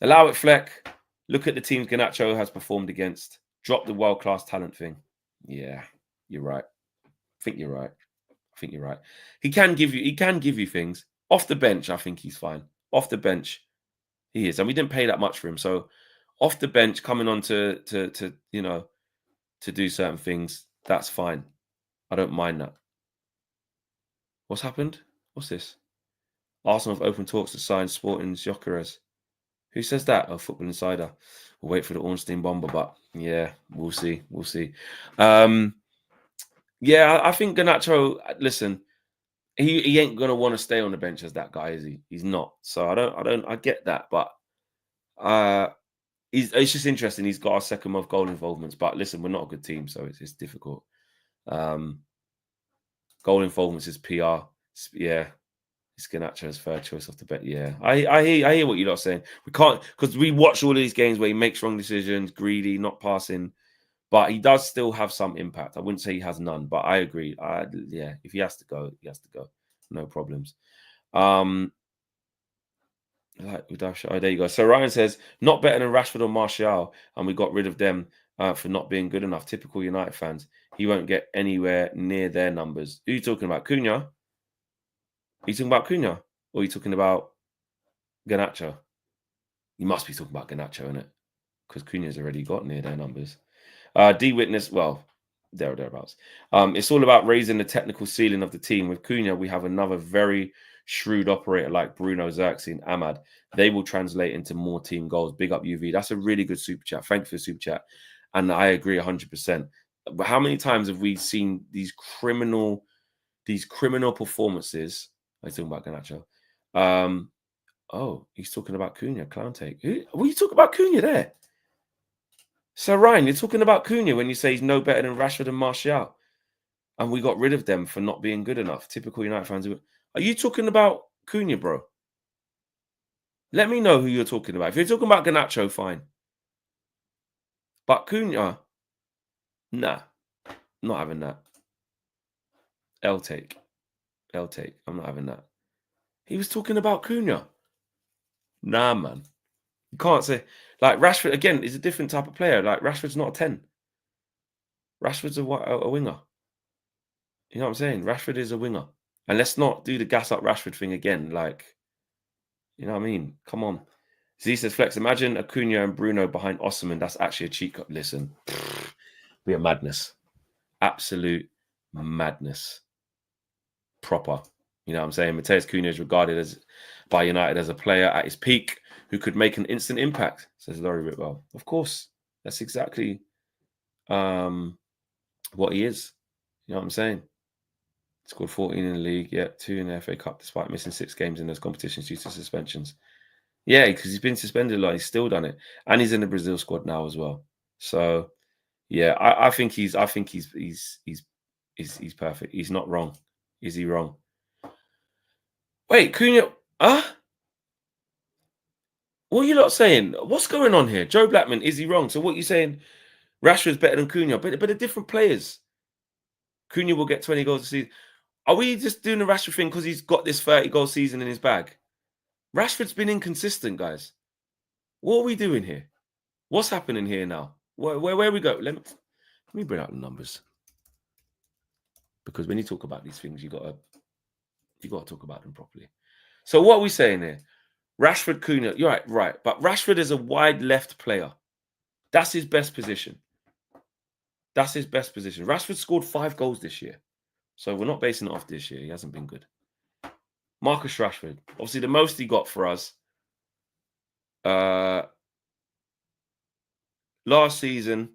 Allow it, Fleck. Look at the teams Garnacho has performed against. Drop the world-class talent thing. Yeah, you're right. I think you're right. He can give you things. Off the bench, I think he's fine. Off the bench, he is. And we didn't pay that much for him. So off the bench, coming on to you know, to do certain things, that's fine. I don't mind that. What's happened? What's this? Arsenal have open talks to sign Sporting's Gyökeres. Who says that? Oh, Football Insider. We'll wait for the Ornstein bomber, but yeah, we'll see. Yeah, I think Garnacho, listen, he ain't gonna want to stay on the bench as that guy, is he? He's not. So I get that, but it's just interesting. He's got our second most goal involvements, but listen, we're not a good team, so it's difficult. Goal involvements is PR. Yeah, it's Garnacho's third choice off the bench. Yeah, I hear what you're not saying. We can't, because we watch all of these games where he makes wrong decisions, greedy, not passing, but he does still have some impact. I wouldn't say he has none, but I agree. Yeah, if he has to go, he has to go. No problems. Like, oh, there you go. So Ryan says, not better than Rashford or Martial, and we got rid of them for not being good enough. Typical United fans. He won't get anywhere near their numbers. Who are you talking about? Cunha? Are you talking about Cunha? Or are you talking about Garnacho? You must be talking about Garnacho, innit? Because Cunha's already got near their numbers. D Witness, well, there or thereabouts. It's all about raising the technical ceiling of the team. With Cunha, we have another very shrewd operator like Bruno, Xerxes, and Ahmad. They will translate into more team goals. Big up UV. That's a really good super chat. Thank you for the super chat. And I agree 100%. But how many times have we seen these criminal performances? I'm talking about Garnacho. Oh, he's talking about Cunha. Clown take. What are you talking about Cunha there? So Ryan, you're talking about Cunha when you say he's no better than Rashford and Martial, and we got rid of them for not being good enough. Typical United fans. Are you talking about Cunha, bro? Let me know who you're talking about. If you're talking about Garnacho, fine. But Cunha, nah, not having that. L take. I'm not having that. He was talking about Cunha. Nah, man. You can't say, like, Rashford, again, is a different type of player. Like, Rashford's not a 10. Rashford's a winger. You know what I'm saying? Rashford is a winger. And let's not do the gas up Rashford thing again. Like, you know what I mean? Come on. Z says, Flex, imagine Acuna and Bruno behind Osimhen. That's actually a cheat code. Listen, be a madness. Absolute madness. Proper. You know what I'm saying? Mateus Cunha is regarded by United as a player at his peak who could make an instant impact, says Laurie Whitwell. Of course. That's exactly what he is. You know what I'm saying? Scored 14 in the league, 2 in the FA Cup, despite missing 6 games in those competitions due to suspensions. Yeah, because he's been suspended a lot. He's still done it, and he's in the Brazil squad now as well. So, yeah, I think he's perfect. He's not wrong. Is he wrong? Wait, Cunha? What are you lot saying? What's going on here? Joe Blackman, is he wrong? So what you saying? Rashford's better than Cunha, but they're different players. Cunha will get 20 goals a season. Are we just doing the Rashford thing because he's got this 30-goal season in his bag? Rashford's been inconsistent, guys. What are we doing here? What's happening here now? Where we go? Let me bring out the numbers, because when you talk about these things, you gotta talk about them properly. So what are we saying here? Rashford, Cunha, you're right. But Rashford is a wide left player. That's his best position. Rashford scored 5 goals this year. So we're not basing it off this year. He hasn't been good. Marcus Rashford. Obviously, the most he got for us last season.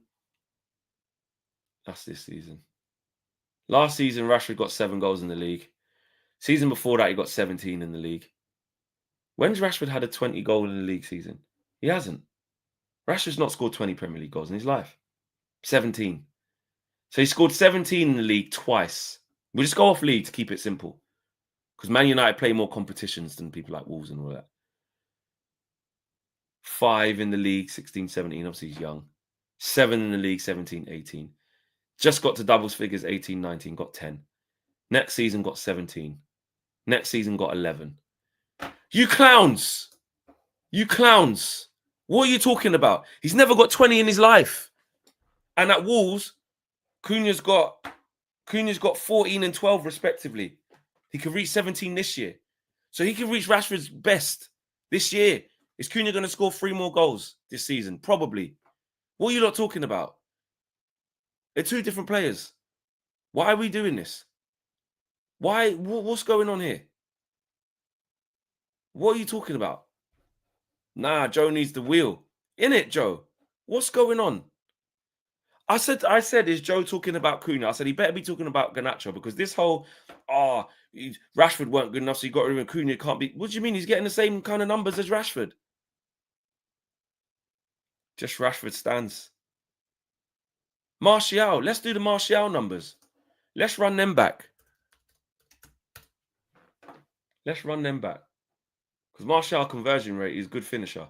That's this season. Last season, Rashford got 7 goals in the league. Season before that, he got 17 in the league. When's Rashford had a 20 goal in the league season? He hasn't. Rashford's not scored 20 Premier League goals in his life. 17. So he scored 17 in the league twice. We'll just go off league to keep it simple, because Man United play more competitions than people like Wolves and all that. 5 in the league, 16, 17. Obviously, he's young. 7 in the league, 17, 18. Just got to doubles figures, 18, 19, got 10. Next season, got 17. Next season, got 11. You clowns! You clowns! What are you talking about? He's never got 20 in his life. And at Wolves, Cunha's got 14 and 12 respectively. He could reach 17 this year. So he can reach Rashford's best this year. Is Cunha going to score 3 more goals this season? Probably. What are you lot talking about? They're 2 different players. Why are we doing this? Why? What's going on here? What are you talking about? Nah, Joe needs the wheel. Innit, Joe? What's going on? I said, is Joe talking about Cunha? I said he better be talking about Garnacho, because this whole, Rashford weren't good enough, so you got rid of Cunha. Can't be. What do you mean? He's getting the same kind of numbers as Rashford. Just Rashford stands. Martial. Let's do the Martial numbers. Let's run them back. Because Martial conversion rate is good finisher.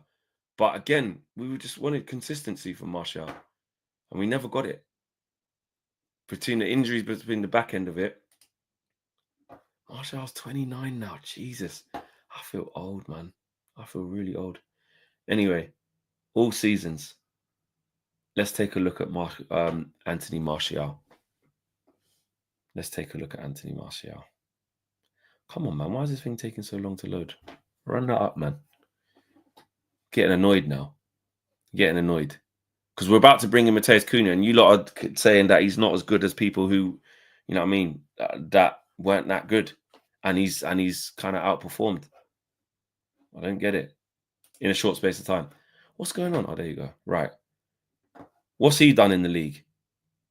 But again, we just wanted consistency from Martial. And we never got it. Between the injuries, between the back end of it. Martial's 29 now. Jesus. I feel old, man. I feel really old. Anyway, all seasons. Let's take a look at Anthony Martial. Come on, man. Why is this thing taking so long to load? Run that up, man. Getting annoyed now. Because we're about to bring in Matheus Cunha, and you lot are saying that he's not as good as people who, you know what I mean, that weren't that good. And he's kind of outperformed. I don't get it. In a short space of time. What's going on? Oh, there you go. Right. What's he done in the league?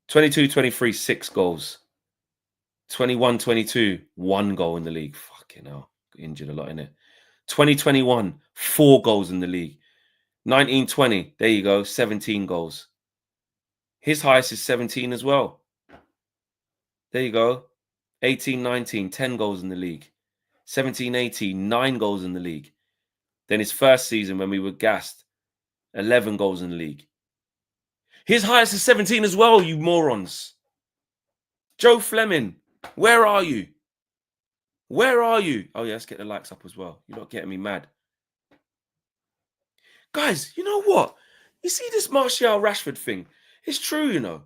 22-23, 6 goals. 21-22, 1 goal in the league. Fucking hell. Got injured a lot in it. 2021, 4 goals in the league. 19-20, there you go, 17 goals. His highest is 17 as well. There you go. 18-19, 10 goals in the league. 17-18, 9 goals in the league. Then his first season when we were gassed, 11 goals in the league. His highest is 17 as well, you morons. Joe Fleming, where are you? Oh yeah, let's get the likes up as well. You're not getting me mad. Guys, you know what? You see this Martial Rashford thing? It's true, you know.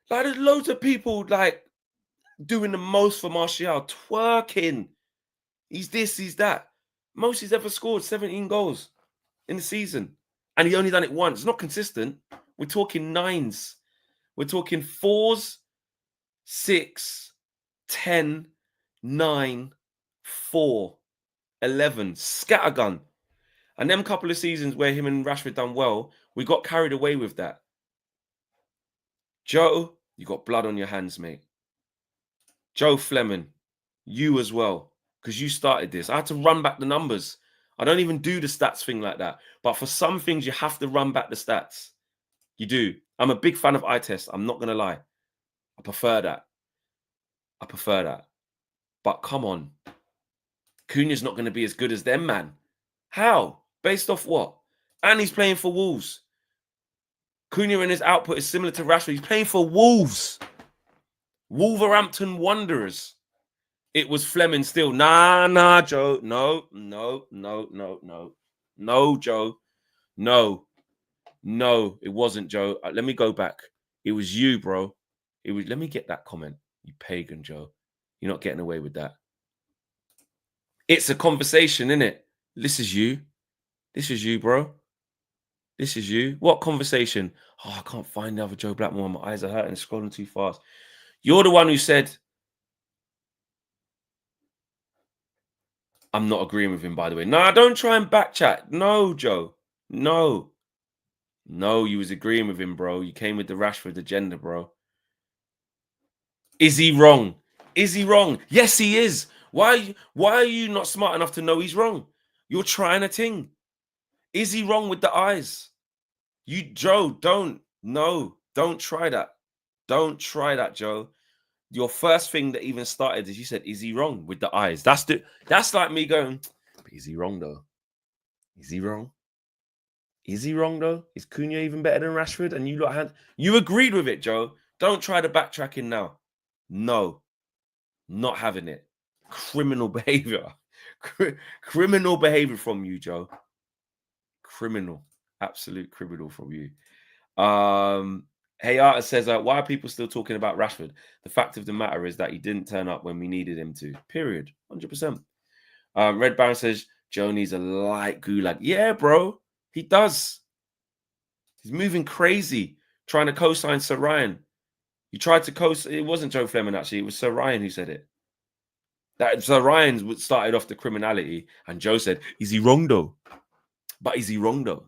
Like, there's loads of people, like, doing the most for Martial, twerking. He's this, he's that. Most he's ever scored, 17 goals in the season. And he only done it once. It's not consistent. We're talking 9s. We're talking 4s, 6, 10, 9, 4, 11. Scattergun. And them couple of seasons where him and Rashford done well, we got carried away with that. Joe, you got blood on your hands, mate. Joe Fleming, you as well, because you started this. I had to run back the numbers. I don't even do the stats thing like that. But for some things, you have to run back the stats. You do. I'm a big fan of eye test. I'm not going to lie. I prefer that. But come on. Cunha's not going to be as good as them, man. How? Based off what? And he's playing for Wolves. Cunha and his output is similar to Rashford. He's playing for Wolves. Wolverhampton Wanderers. It was Fleming still. Nah, Joe. No, Joe. No, it wasn't, Joe. Let me go back. It was you, bro. It was. Let me get that comment. You pagan, Joe. You're not getting away with that. It's a conversation, isn't it? This is you. This is you, bro. This is you. What conversation? Oh, I can't find the other Joe Blackmore. My eyes are hurting. Scrolling too fast. You're the one who said, I'm not agreeing with him, by the way. No, don't try and backchat. No, Joe. No. No, you was agreeing with him, bro. You came with the Rashford agenda, bro. Is he wrong? Is he wrong? Yes, he is. Why are you not smart enough to know he's wrong? You're trying a thing. Is he wrong with the eyes? You, Joe, don't try that. Don't try that, Joe. Your first thing that even started is you said, is he wrong with the eyes? That's like me going, but is he wrong though? Is he wrong? Is he wrong though? Is Cunha even better than Rashford? And you agreed with it, Joe. Don't try the backtracking now. No, not having it. Criminal behavior. Criminal behavior from you, Joe. Criminal. Absolute criminal from you. Hey Arta says, why are people still talking about Rashford? The fact of the matter is that he didn't turn up when we needed him to. Period. 100%. Red Baron says, Joe needs a light gulag. Yeah, bro. He does. He's moving crazy, trying to co-sign Sir Ryan. You tried to it wasn't Joe Fleming, actually. It was Sir Ryan who said it. That Sir Ryan started off the criminality, and Joe said, is he wrong, though? But is he wrong, though?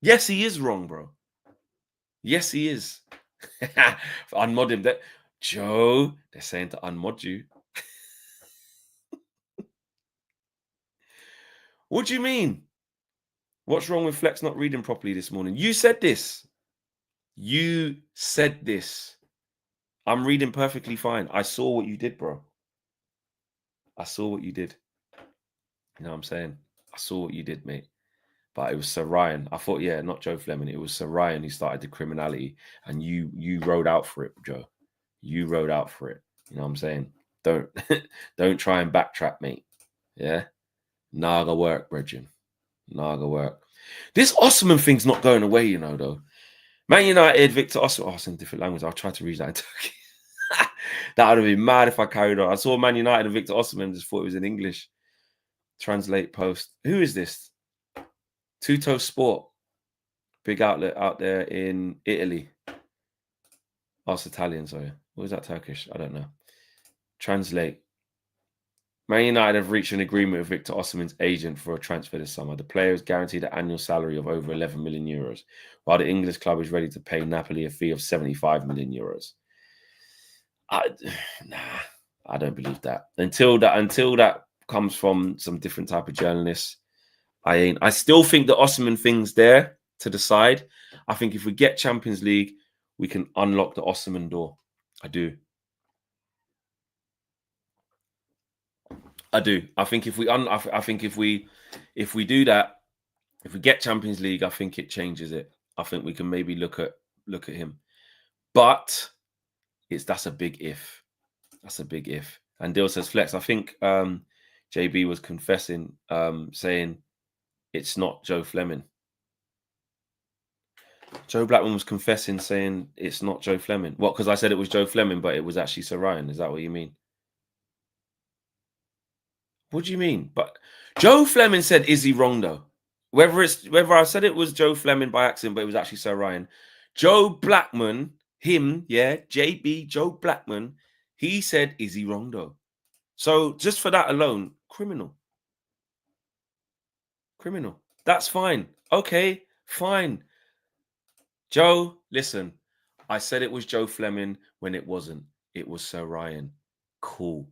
Yes, he is wrong, bro. Yes, he is. Unmod him. Joe, they're saying to unmod you. What do you mean? What's wrong with Flex not reading properly this morning? You said this. You said this. I'm reading perfectly fine. I saw what you did, bro. I saw what you did. You know what I'm saying? I saw what you did, mate. But it was Sir Ryan. I thought, yeah, not Joe Fleming. It was Sir Ryan who started the criminality, and you rode out for it, Joe. You rode out for it. You know what I'm saying? Don't try and backtrack, mate. Yeah, naga work, Bridget. Naga work. This Osman thing's not going away, you know, though. Man United, Victor Osman. Oh, it's in a different language. I'll try to read that in Turkey. That would have been mad if I carried on. I saw Man United and Victor Osman, just thought it was in English. Translate post. Who is this? Tutto Sport. Big outlet out there in Italy. Oh, it's Italian, sorry. What is that, Turkish? I don't know. Translate. Man United have reached an agreement with Victor Osimhen's agent for a transfer this summer. The player is guaranteed an annual salary of over 11 million euros, while the English club is ready to pay Napoli a fee of 75 million euros. I don't believe that. Until that comes from some different type of journalists, I still think the Osimhen thing's there to the side. I think if we get Champions League, we can unlock the Osimhen door. I do. I think if we do that, if we get Champions League, I think it changes it. I think we can maybe look at him. But that's a big if. That's a big if. And Dill says, Flex, I think JB was confessing, saying it's not Joe Fleming. Joe Blackman was confessing, saying it's not Joe Fleming. What? Because I said it was Joe Fleming, but it was actually Sir Ryan. Is that what you mean? What do you mean? But Joe Fleming said, is he wrong, though? Whether I said it was Joe Fleming by accident, but it was actually Sir Ryan. Joe Blackman, JB, Joe Blackman, he said, is he wrong, though? So just for that alone, criminal. Criminal. That's fine. Okay, fine. Joe, listen, I said it was Joe Fleming when it wasn't. It was Sir Ryan. Cool.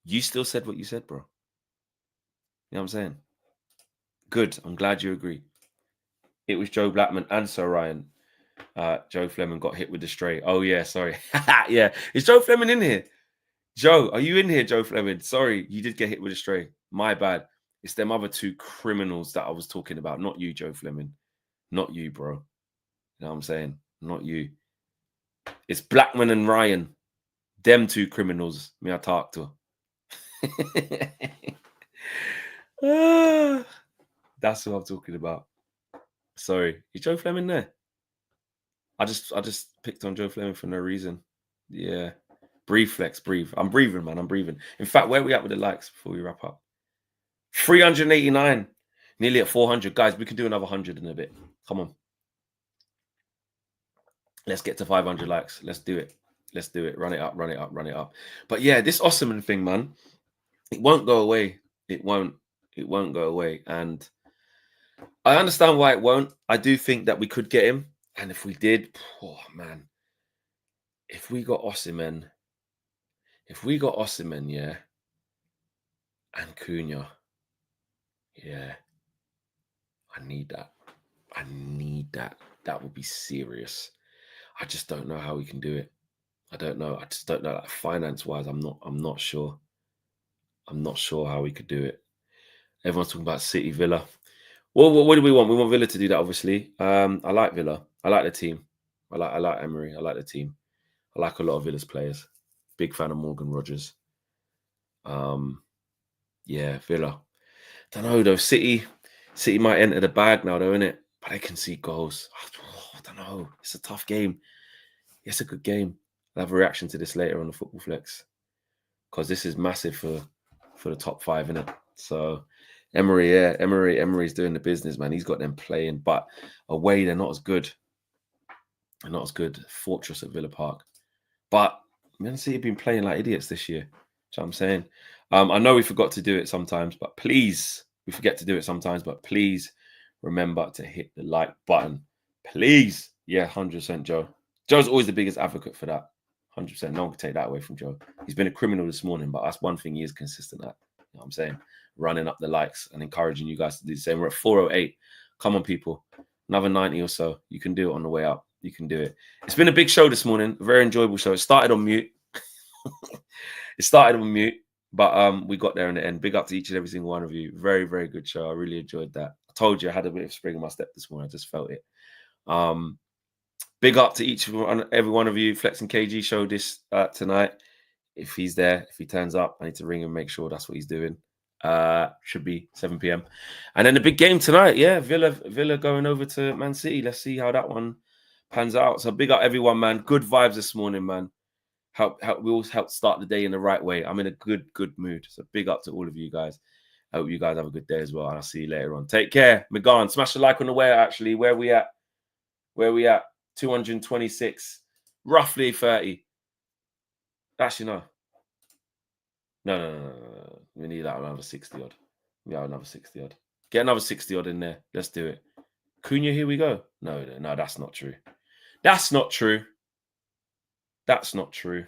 You still said what you said, bro. You know what I'm saying? Good. I'm glad you agree. It was Joe Blackman and Sir Ryan. Joe Fleming got hit with the stray. Oh, yeah, sorry. Yeah. Is Joe Fleming in here? Joe, are you in here, Joe Fleming? Sorry, you did get hit with a stray. My bad. It's them other two criminals that I was talking about. Not you, Joe Fleming. Not you, bro. You know what I'm saying? Not you. It's Blackman and Ryan. Them two criminals. Me, I talk to. That's what I'm talking about. Sorry, is Joe Fleming there? I just picked on Joe Fleming for no reason. Yeah. Breathe, Flex, breathe. I'm breathing, man. I'm breathing. In fact, where are we at with the likes before we wrap up? 389. Nearly at 400. Guys, we can do another 100 in a bit. Come on. Let's get to 500 likes. Let's do it. Let's do it. Run it up, run it up, run it up. But yeah, this Osimhen thing, man, it won't go away. It won't go away. And I understand why it won't. I do think that we could get him. And if we did, oh man, if we got Osimhen, yeah, and Cunha, yeah, I need that. I need that. That would be serious. I just don't know how we can do it. I don't know. I just don't know. Like, finance-wise, I'm not sure. I'm not sure how we could do it. Everyone's talking about City, Villa. Well, what do we want? We want Villa to do that, obviously. I like Villa. I like the team. I like Emery. I like the team. I like a lot of Villa's players. Big fan of Morgan Rogers. Yeah, Villa. Don't know though. City might enter the bag now, though, innit? But they can see goals. I don't know. It's a tough game. It's a good game. I'll have a reaction to this later on the Football Flex, because this is massive for the top 5, innit? So Emery, yeah, Emery's doing the business, man. He's got them playing, but away they're not as good. They're not as good. Fortress at Villa Park. But Man City have been playing like idiots this year. Do you know what I'm saying? I know we forgot to do it sometimes, but please, we forget to do it sometimes, but please remember to hit the like button. Please. Yeah, 100% Joe. Joe's always the biggest advocate for that. 100%. No one can take that away from Joe. He's been a criminal this morning, but that's one thing he is consistent at. You know what I'm saying? Running up the likes and encouraging you guys to do the same. We're at 408. Come on, people. Another 90 or so. You can do it on the way up. You can do it. It's been a big show this morning. A very enjoyable show. It started on mute. But we got there in the end. Big up to each and every single one of you. Very, very good show. I really enjoyed that. I told you I had a bit of spring in my step this morning. I just felt it. Big up to every one of you. Flex and KG show this tonight. If he's there, if he turns up, I need to ring him and make sure that's what he's doing. Should be 7 p.m. And then the big game tonight. Yeah, Villa going over to Man City. Let's see how that one pans out. So big up everyone, man. Good vibes this morning, man. We always help start the day in the right way. I'm in a good mood. So big up to all of you guys. I hope you guys have a good day as well. And I'll see you later on. Take care. Megan, smash the like on the way out, actually. Where we at? 226. Roughly 30. Actually, no. No. We need that another 60 odd. We have another 60 odd. Get another 60 odd in there. Let's do it. Cunha, here we go. No, that's not true. That's not true. That's not true.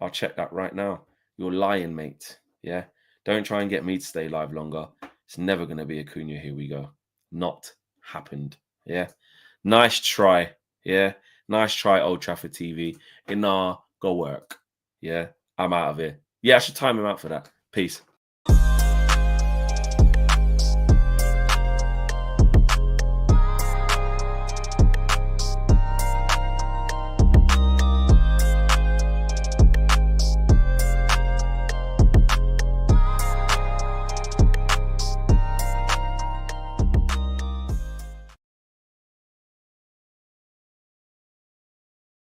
I'll check that right now. You're lying, mate. Yeah. Don't try and get me to stay live longer. It's never going to be a Cunha. Here we go. Not happened. Yeah. Nice try. Yeah. Nice try, Old Trafford TV. Go work. Yeah. I'm out of here. Yeah, I should time him out for that. Peace.